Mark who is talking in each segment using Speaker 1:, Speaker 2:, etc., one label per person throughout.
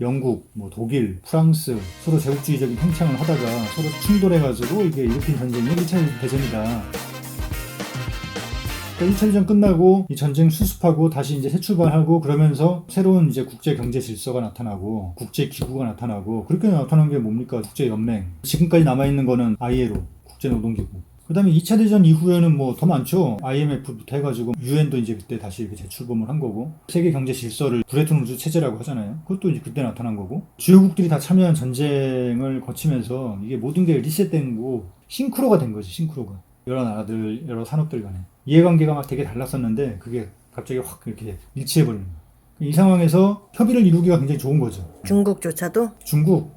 Speaker 1: 영국, 뭐 독일, 프랑스 서로 제국주의적인 팽창을 하다가 서로 충돌해가지고 이게 일으킨 전쟁이 1차 대전이다. 1차 대전 끝나고 이 전쟁 수습하고 다시 이제 새 출발하고 그러면서 새로운 이제 국제 경제 질서가 나타나고 국제 기구가 나타나고 그렇게 나타난 게 뭡니까? 국제 연맹. 지금까지 남아 있는 거는 ILO, 국제 노동기구. 그다음에 2차 대전 이후에는 뭐 더 많죠. IMF부터 해가지고 UN도 이제 그때 다시 이렇게 재출범을 한 거고 세계 경제 질서를 브레튼 우드 체제라고 하잖아요. 그것도 이제 그때 나타난 거고 주요국들이 다 참여한 전쟁을 거치면서 이게 모든 게 리셋된 거 싱크로가 된 거지. 싱크로가 여러 나라들 여러 산업들 간에 이해관계가 막 되게 달랐었는데 그게 갑자기 확 이렇게 일치해버리는 거예요. 이 상황에서 협의를 이루기가 굉장히 좋은 거죠.
Speaker 2: 중국조차도?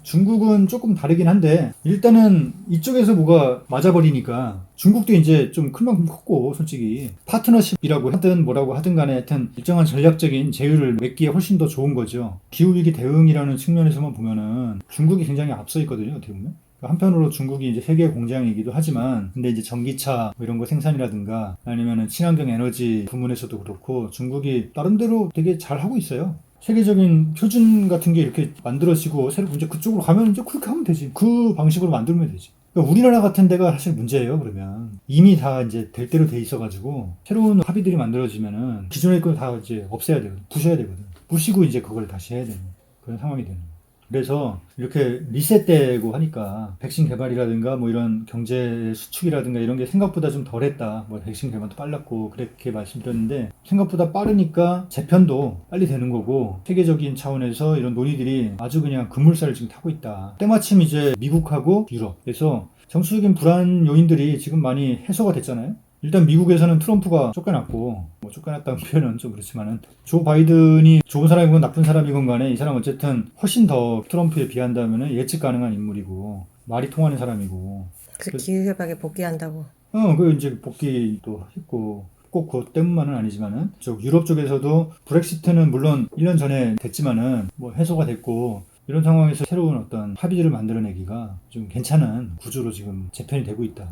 Speaker 1: 중국은 조금 다르긴 한데 일단은 이쪽에서 뭐가 맞아버리니까 중국도 이제 좀 큰 만큼 컸고 솔직히 파트너십이라고 하든 뭐라고 하든 간에 하여튼 일정한 전략적인 제휴를 맺기에 훨씬 더 좋은 거죠. 기후위기 대응이라는 측면에서만 보면은 중국이 굉장히 앞서 있거든요. 어떻게 보면. 한편으로 중국이 이제 세계 공장이기도 하지만 근데 이제 전기차 뭐 이런 거 생산이라든가 아니면은 친환경 에너지 부문에서도 그렇고 중국이 나름대로 되게 잘 하고 있어요. 세계적인 표준 같은 게 이렇게 만들어지고 새로 이제 그쪽으로 가면 이제 그렇게 하면 되지. 그 방식으로 만들면 되지. 그러니까 우리나라 같은 데가 사실 문제예요. 그러면 이미 다 이제 될 대로 돼 있어가지고 새로운 합의들이 만들어지면은 기존의 걸 다 이제 없애야 되거든. 부셔야 되거든. 부시고 이제 그걸 다시 해야 되는 그런 상황이 되는. 그래서 이렇게 리셋되고 하니까 백신 개발이라든가 뭐 이런 경제 수축이라든가 이런 게 생각보다 좀 덜했다. 뭐 백신 개발도 빨랐고 그렇게 말씀드렸는데 생각보다 빠르니까 재편도 빨리 되는 거고 세계적인 차원에서 이런 논의들이 아주 그냥 급물살을 지금 타고 있다. 때마침 이제 미국하고 유럽 그래서 정치적인 불안 요인들이 지금 많이 해소가 됐잖아요. 일단 미국에서는 트럼프가 쫓겨났고 뭐 쫓겨났다는 표현은 좀 그렇지만은 조 바이든이 좋은 사람이건 나쁜 사람이건 간에 이 사람 어쨌든 훨씬 더 트럼프에 비한다면은 예측 가능한 인물이고 말이 통하는 사람이고
Speaker 2: 그래서 기후협약에 복귀한다고.
Speaker 1: 그 이제 복귀도 했고 꼭 그것 때문만은 아니지만은 유럽 쪽에서도 브렉시트는 물론 1년 전에 됐지만은 뭐 해소가 됐고 이런 상황에서 새로운 어떤 합의들을 만들어내기가 좀 괜찮은 구조로 지금 재편이 되고 있다.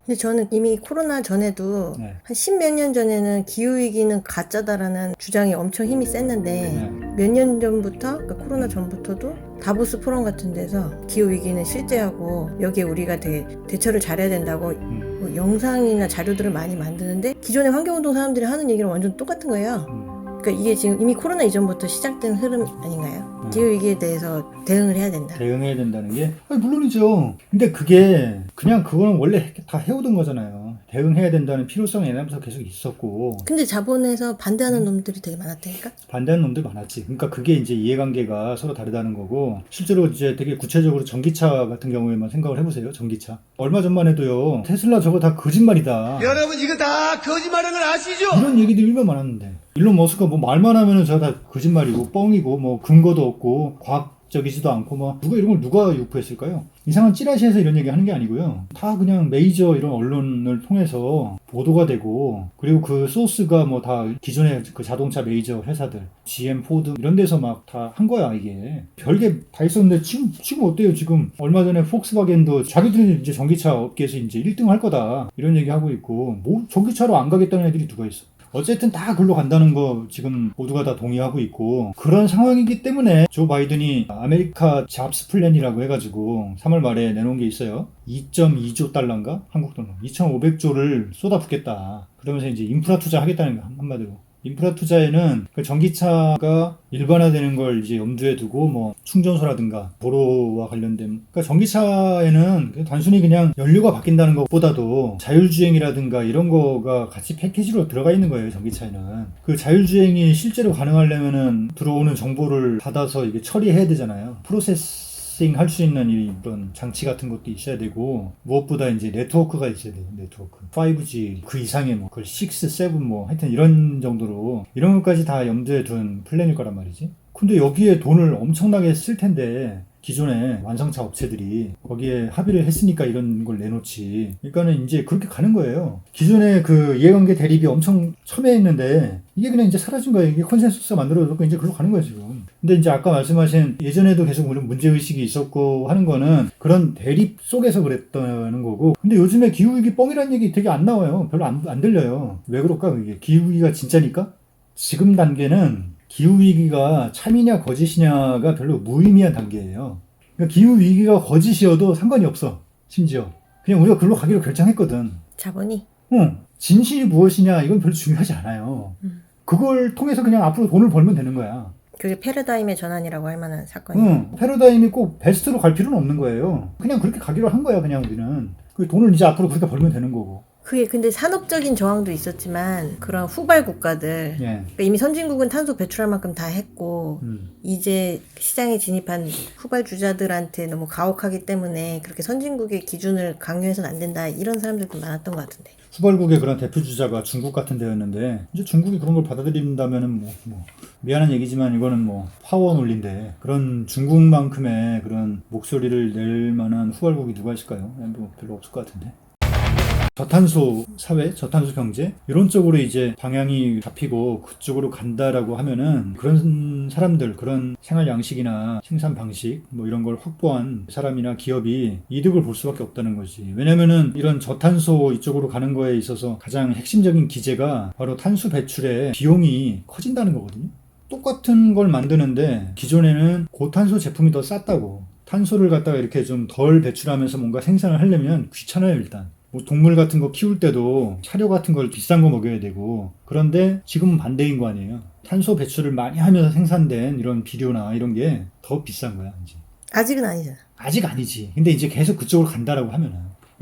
Speaker 2: 근데 저는 이미 코로나 전에도
Speaker 1: 네.
Speaker 2: 한 10몇 년 전에는 기후위기는 가짜다라는 주장이 엄청 힘이 셌는데 몇 년 전부터, 그러니까 코로나 전부터도 다보스 포럼 같은 데서 기후위기는 실제하고 여기에 우리가 되게 대처를 잘해야 된다고 뭐 영상이나 자료들을 많이 만드는데 기존의 환경운동 사람들이 하는 얘기랑 완전 똑같은 거예요. 그러니까 이게 지금 이미 코로나 이전부터 시작된 흐름 아닌가요? 기후위기에 대해서 대응을 해야 된다.
Speaker 1: 대응해야 된다는 게 물론이죠. 근데 그게 그냥 그거는 원래 다 해오던 거잖아요. 대응해야 된다는 필요성이 옛날부터 계속 있었고
Speaker 2: 근데 자본에서 반대하는 놈들이 되게 많았다니까?
Speaker 1: 반대하는 놈들 많았지. 그러니까 그게 이제 이해관계가 서로 다르다는 거고 실제로 이제 되게 구체적으로 전기차 같은 경우에만 생각을 해보세요. 전기차. 얼마 전만 해도요. 테슬라 저거 다 거짓말이다.
Speaker 3: 여러분 이거 다 거짓말인 걸 아시죠?
Speaker 1: 이런 얘기들이 얼마나 많았는데. 일론 머스크가 뭐 말만 하면은 저거 다 거짓말이고 뻥이고 뭐 근거도 없고 과학적이지도 않고 뭐 이런 걸 누가 유포했을까요? 이상한 찌라시에서 이런 얘기 하는 게 아니고요. 다 그냥 메이저 이런 언론을 통해서 보도가 되고 그리고 그 소스가 뭐 다 기존의 그 자동차 메이저 회사들 GM, 포드 이런 데서 막 다 한 거야 이게. 별게 다 있었는데 지금 어때요? 지금 얼마 전에 폭스바겐도 자기들이 이제 전기차 업계에서 이제 1등 할 거다 이런 얘기 하고 있고 뭐 전기차로 안 가겠다는 애들이 누가 있어? 어쨌든 다 글로 간다는 거 지금 모두가 다 동의하고 있고 그런 상황이기 때문에 조 바이든이 아메리카 잡스 플랜이라고 해가지고 3월 말에 내놓은 게 있어요. 2.2조 달러인가? 한국 돈으로 2,500조를 쏟아붓겠다. 그러면서 이제 인프라 투자하겠다는 거 한마디로. 인프라 투자에는 그 전기차가 일반화되는 걸 이제 염두에 두고 뭐 충전소라든가 도로와 관련된 그러니까 전기차에는 단순히 그냥 연료가 바뀐다는 것보다도 자율주행이라든가 이런 거가 같이 패키지로 들어가 있는 거예요. 전기차에는 그 자율주행이 실제로 가능하려면은 들어오는 정보를 받아서 이게 처리해야 되잖아요. 프로세스 할 수 있는 이런 장치 같은 것도 있어야 되고 무엇보다 이제 네트워크가 있어야 돼요. 네트워크 5G 그 이상의 뭐 6, 7 뭐 하여튼 이런 정도로 이런 것까지 다 염두에 둔 플랜일 거란 말이지. 근데 여기에 돈을 엄청나게 쓸 텐데 기존의 완성차 업체들이 거기에 합의를 했으니까 이런 걸 내놓지. 그러니까는 이제 그렇게 가는 거예요. 기존의 그 이해관계 대립이 엄청 첨예했는데 이게 그냥 이제 사라진 거예요. 이게 컨센서스가 만들어졌고 이제 그걸로 가는 거예요, 지금. 근데 이제 아까 말씀하신 예전에도 계속 물론 문제의식이 있었고 하는 거는 그런 대립 속에서 그랬다는 거고. 근데 요즘에 기후위기 뻥이라는 얘기 되게 안 나와요. 별로 안 들려요. 왜 그럴까, 그게? 기후위기가 진짜니까? 지금 단계는 기후위기가 참이냐 거짓이냐가 별로 무의미한 단계예요. 그러니까 기후위기가 거짓이어도 상관이 없어. 심지어. 그냥 우리가 글로 가기로 결정했거든.
Speaker 2: 자본이.
Speaker 1: 진실이 무엇이냐 이건 별로 중요하지 않아요. 그걸 통해서 그냥 앞으로 돈을 벌면 되는 거야.
Speaker 2: 그게 패러다임의 전환이라고 할 만한 사건이에요.
Speaker 1: 패러다임이 꼭 베스트로 갈 필요는 없는 거예요. 그냥 그렇게 가기로 한 거야 그냥 우리는. 그 돈을 이제 앞으로 그렇게 벌면 되는 거고.
Speaker 2: 그게 근데 산업적인 저항도 있었지만 그런 후발 국가들
Speaker 1: 예.
Speaker 2: 그러니까 이미 선진국은 탄소 배출할 만큼 다 했고 이제 시장에 진입한 후발 주자들한테 너무 가혹하기 때문에 그렇게 선진국의 기준을 강요해서는 안 된다 이런 사람들도 많았던 것 같은데.
Speaker 1: 후발국의 그런 대표 주자가 중국 같은 데였는데 이제 중국이 그런 걸 받아들인다면은 뭐 미안한 얘기지만 이거는 뭐 파워 논리인데 그런 중국만큼의 그런 목소리를 낼 만한 후발국이 누가 있을까요? 뭐 별로 없을 것 같은데. 저탄소 사회, 저탄소 경제 이런 쪽으로 이제 방향이 잡히고 그쪽으로 간다라고 하면은 그런 사람들, 그런 생활 양식이나 생산 방식 뭐 이런 걸 확보한 사람이나 기업이 이득을 볼 수밖에 없다는 거지. 왜냐면은 이런 저탄소 이쪽으로 가는 거에 있어서 가장 핵심적인 기제가 바로 탄소 배출의 비용이 커진다는 거거든요. 똑같은 걸 만드는데 기존에는 고탄소 제품이 더 쌌다고. 탄소를 갖다가 이렇게 좀 덜 배출하면서 뭔가 생산을 하려면 귀찮아요 일단. 뭐 동물 같은 거 키울 때도 사료 같은 걸 비싼 거 먹여야 되고 그런데 지금은 반대인 거 아니에요. 탄소 배출을 많이 하면서 생산된 이런 비료나 이런 게 더 비싼 거야 이제.
Speaker 2: 아직은 아니잖아.
Speaker 1: 아직 아니지. 근데 이제 계속 그쪽으로 간다라고 하면은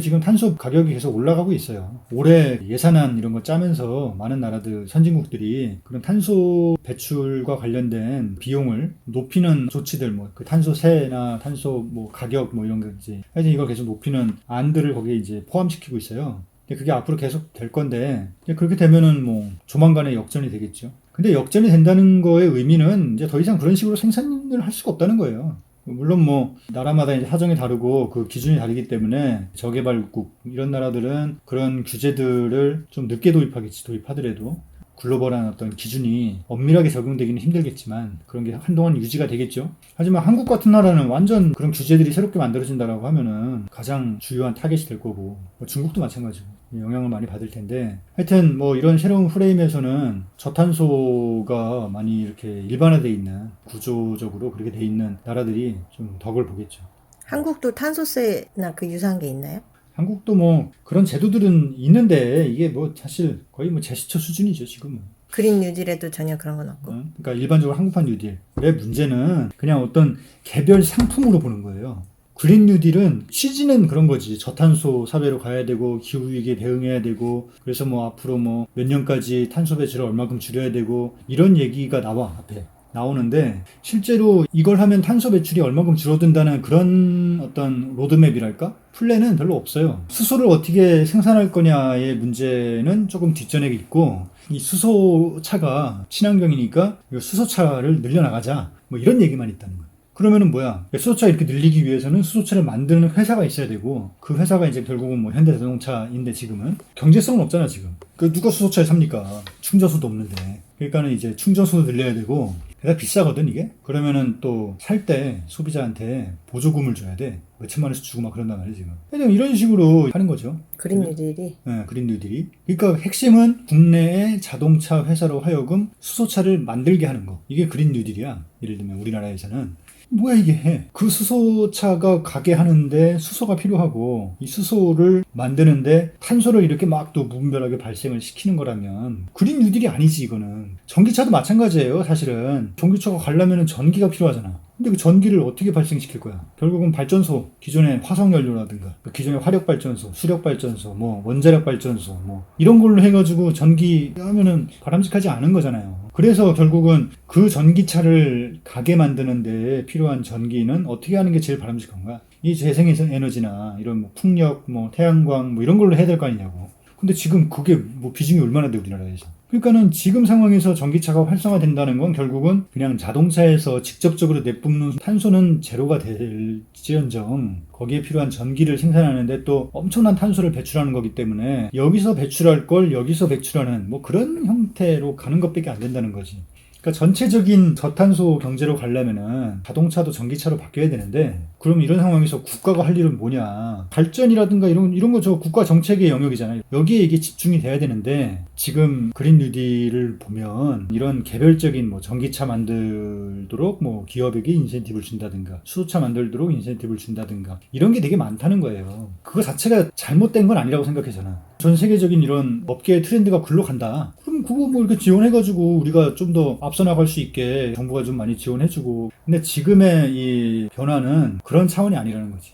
Speaker 1: 지금 탄소 가격이 계속 올라가고 있어요. 올해 예산안 이런 거 짜면서 많은 나라들, 선진국들이 그런 탄소 배출과 관련된 비용을 높이는 조치들, 뭐 그 탄소세나 탄소 뭐 가격 뭐 이런 거지. 하여튼 이걸 계속 높이는 안들을 거기에 이제 포함시키고 있어요. 근데 그게 앞으로 계속 될 건데 그렇게 되면은 뭐 조만간에 역전이 되겠죠. 근데 역전이 된다는 거의 의미는 이제 더 이상 그런 식으로 생산을 할 수가 없다는 거예요. 물론 뭐 나라마다 이제 사정이 다르고 그 기준이 다르기 때문에 저개발국 이런 나라들은 그런 규제들을 좀 늦게 도입하더라도 글로벌한 어떤 기준이 엄밀하게 적용되기는 힘들겠지만 그런 게 한동안 유지가 되겠죠. 하지만 한국 같은 나라는 완전 그런 규제들이 새롭게 만들어진다라고 하면은 가장 주요한 타겟이 될 거고 뭐 중국도 마찬가지고 영향을 많이 받을 텐데 하여튼 뭐 이런 새로운 프레임에서는 저탄소가 많이 이렇게 일반화되어 있는 구조적으로 그렇게 돼 있는 나라들이 좀 덕을 보겠죠.
Speaker 2: 한국도 탄소세나 그 유사한 게 있나요?
Speaker 1: 한국도 뭐 그런 제도들은 있는데 이게 뭐 사실 거의 뭐 제스처 수준이죠 지금은.
Speaker 2: 그린 뉴딜에도 전혀 그런 건 없고.
Speaker 1: 그러니까 일반적으로 한국판 뉴딜의 문제는 그냥 어떤 개별 상품으로 보는 거예요. 그린 뉴딜은 취지는 그런 거지. 저탄소 사회로 가야 되고 기후위기에 대응해야 되고 그래서 뭐 앞으로 뭐 몇 년까지 탄소 배출을 얼마큼 줄여야 되고 이런 얘기가 앞에 나오는데 실제로 이걸 하면 탄소 배출이 얼마큼 줄어든다는 그런 어떤 로드맵이랄까? 플랜은 별로 없어요. 수소를 어떻게 생산할 거냐의 문제는 조금 뒷전에 있고 이 수소차가 친환경이니까 수소차를 늘려나가자 뭐 이런 얘기만 있다는 거예요. 그러면은 뭐야? 수소차 이렇게 늘리기 위해서는 수소차를 만드는 회사가 있어야 되고 그 회사가 이제 결국은 뭐 현대자동차인데 지금은 경제성은 없잖아 지금. 그 누가 수소차를 삽니까? 충전소도 없는데. 그러니까는 이제 충전소도 늘려야 되고 게다가 비싸거든 이게. 그러면은 또 살 때 소비자한테 보조금을 줘야 돼. 몇천만 원씩 주고 막 그런단 말이야 지금. 그냥 이런 식으로 하는 거죠.
Speaker 2: 그린 뉴딜이.
Speaker 1: 네, 그린 뉴딜이. 그러니까 핵심은 국내의 자동차 회사로 하여금 수소차를 만들게 하는 거. 이게 그린 뉴딜이야. 예를 들면 우리나라에서는. 뭐야 이게. 그 수소차가 가게 하는데 수소가 필요하고 이 수소를 만드는데 탄소를 이렇게 막 또 무분별하게 발생을 시키는 거라면 그린 뉴딜이 아니지 이거는. 전기차도 마찬가지예요 사실은. 전기차가 가려면 전기가 필요하잖아. 근데 그 전기를 어떻게 발생시킬 거야? 결국은 발전소, 기존의 화석연료라든가 기존의 화력발전소, 수력발전소, 뭐 원자력발전소 뭐 이런 걸로 해가지고 전기 하면은 바람직하지 않은 거잖아요. 그래서 결국은 그 전기차를 가게 만드는 데 필요한 전기는 어떻게 하는 게 제일 바람직한가? 이 재생에너지나 이런 뭐 풍력, 뭐 태양광 뭐 이런 걸로 해야 될 거 아니냐고. 근데 지금 그게 뭐 비중이 얼마나 돼 우리나라에서. 그러니까는 지금 상황에서 전기차가 활성화된다는 건 결국은 그냥 자동차에서 직접적으로 내뿜는 탄소는 제로가 될지언정 거기에 필요한 전기를 생산하는데 또 엄청난 탄소를 배출하는 거기 때문에 여기서 배출할 걸 여기서 배출하는 뭐 그런 형태로 가는 것밖에 안 된다는 거지. 그러니까 전체적인 저탄소 경제로 가려면은 자동차도 전기차로 바뀌어야 되는데 그럼 이런 상황에서 국가가 할 일은 뭐냐? 발전이라든가 이런 거 저 국가 정책의 영역이잖아요. 여기에 이게 집중이 돼야 되는데 지금 그린 뉴딜을 보면 이런 개별적인 뭐 전기차 만들도록 뭐 기업에게 인센티브를 준다든가 수소차 만들도록 인센티브를 준다든가 이런 게 되게 많다는 거예요. 그거 자체가 잘못된 건 아니라고 생각해 저는. 전 세계적인 이런 업계의 트렌드가 글로 간다. 그럼 그거 뭐 이렇게 지원해가지고 우리가 좀 더 앞서 나갈 수 있게 정부가 좀 많이 지원해주고. 근데 지금의 이 변화는 그런 차원이 아니라는 거지.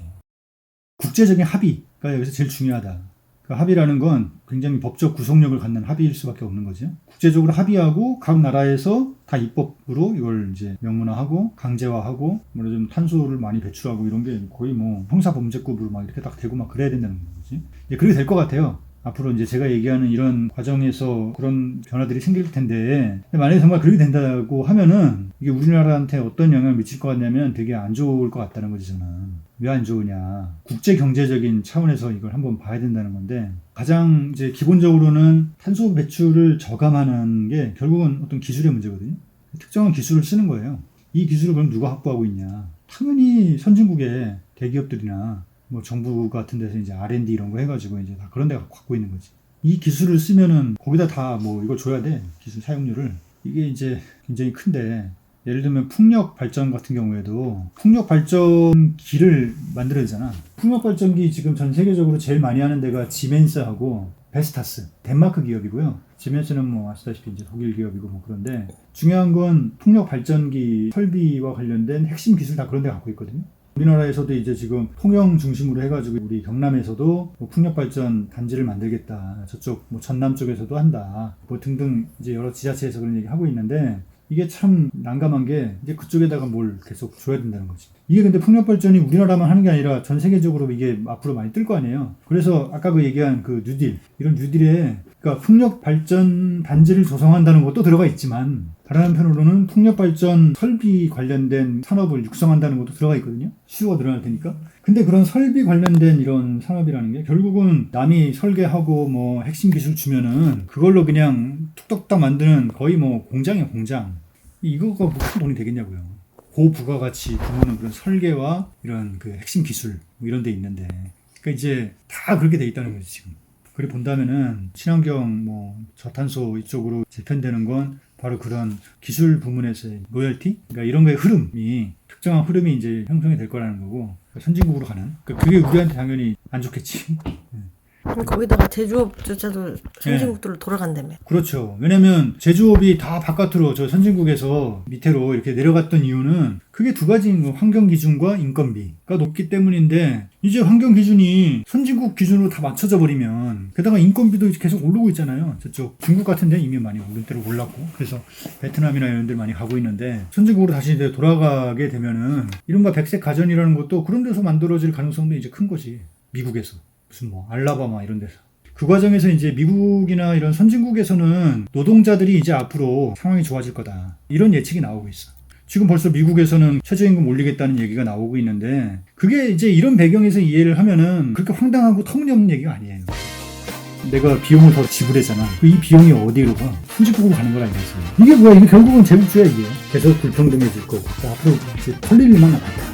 Speaker 1: 국제적인 합의가 여기서 제일 중요하다. 그 합의라는 건 굉장히 법적 구속력을 갖는 합의일 수밖에 없는 거죠. 국제적으로 합의하고 각 나라에서 다 입법으로 이걸 이제 명문화하고 강제화하고 뭐 좀 탄소를 많이 배출하고 이런 게 거의 뭐 형사범죄급으로 막 이렇게 딱 되고 막 그래야 된다는 거지. 이제 그렇게 될 것 같아요. 앞으로 이제 제가 얘기하는 이런 과정에서 그런 변화들이 생길 텐데 만약에 정말 그렇게 된다고 하면은 이게 우리나라한테 어떤 영향을 미칠 것 같냐면 되게 안 좋을 것 같다는 거지 저는. 왜 안 좋으냐. 국제 경제적인 차원에서 이걸 한번 봐야 된다는 건데 가장 이제 기본적으로는 탄소 배출을 저감하는 게 결국은 어떤 기술의 문제거든요. 특정한 기술을 쓰는 거예요. 이 기술을 그럼 누가 확보하고 있냐. 당연히 선진국의 대기업들이나 뭐 정부 같은 데서 이제 R&D 이런 거 해가지고 이제 다 그런 데가 갖고 있는 거지. 이 기술을 쓰면은 거기다 다 뭐 이걸 줘야 돼. 기술 사용료를. 이게 이제 굉장히 큰데 예를 들면 풍력 발전 같은 경우에도 풍력 발전기를 만들어야 되잖아. 풍력 발전기 지금 전 세계적으로 제일 많이 하는 데가 지멘스하고 베스타스, 덴마크 기업이고요. 지멘스는 뭐 아시다시피 이제 독일 기업이고 뭐 그런데 중요한 건 풍력 발전기 설비와 관련된 핵심 기술 다 그런 데 갖고 있거든요. 우리나라에서도 이제 지금 통영 중심으로 해가지고 우리 경남에서도 뭐 풍력발전 단지를 만들겠다. 저쪽 뭐 전남 쪽에서도 한다. 뭐 등등 이제 여러 지자체에서 그런 얘기 하고 있는데 이게 참 난감한 게 이제 그쪽에다가 뭘 계속 줘야 된다는 거지. 이게 근데 풍력발전이 우리나라만 하는 게 아니라 전 세계적으로 이게 앞으로 많이 뜰 거 아니에요. 그래서 아까 그 얘기한 그 뉴딜, 이런 뉴딜에 그러니까 풍력발전 단지를 조성한다는 것도 들어가 있지만 다른 한편으로는 풍력발전 설비 관련된 산업을 육성한다는 것도 들어가 있거든요. 수요가 늘어날 테니까. 근데 그런 설비 관련된 이런 산업이라는 게 결국은 남이 설계하고 뭐 핵심 기술 주면은 그걸로 그냥 툭툭딱 만드는 거의 뭐 공장이에요, 공장. 이거가 무슨 돈이 되겠냐고요. 고부가가치 부모는 그런 설계와 이런 그 핵심 기술 뭐 이런 데 있는데. 그러니까 이제 다 그렇게 돼 있다는 거죠, 지금. 그래 본다면은 친환경 뭐 저탄소 이쪽으로 재편되는 건 바로 그런 기술 부문에서의 로열티? 그러니까 이런 거의 흐름이 특정한 흐름이 이제 형성이 될 거라는 거고 선진국으로 가는 그러니까 그게 우리한테 당연히 안 좋겠지.
Speaker 2: 거기다가 제조업조차도 선진국들로 돌아간다며.
Speaker 1: 그렇죠. 왜냐면 제조업이 다 바깥으로 저 선진국에서 밑으로 이렇게 내려갔던 이유는 그게 두 가지인 거 환경 기준과 인건비가 높기 때문인데 이제 환경 기준이 선진국 기준으로 다 맞춰져 버리면 게다가 인건비도 계속 오르고 있잖아요. 저쪽 중국 같은 데는 이미 많이 오른 대로 올랐고 그래서 베트남이나 이런 데 많이 가고 있는데 선진국으로 다시 이제 돌아가게 되면은 이른바 백색 가전이라는 것도 그런 데서 만들어질 가능성도 이제 큰 거지. 미국에서. 무슨 뭐 알라바마 이런 데서. 그 과정에서 이제 미국이나 이런 선진국에서는 노동자들이 이제 앞으로 상황이 좋아질 거다. 이런 예측이 나오고 있어. 지금 벌써 미국에서는 최저임금 올리겠다는 얘기가 나오고 있는데 그게 이제 이런 배경에서 이해를 하면은 그렇게 황당하고 터무니없는 얘기가 아니에요. 내가 비용을 더 지불했잖아. 이 비용이 어디로 가? 선진국으로 가는 거라 이거지. 이게 뭐야? 이게 결국은 제국주의야 이게. 계속 불평등해질 거고. 앞으로 이제 털릴 일만 남았다.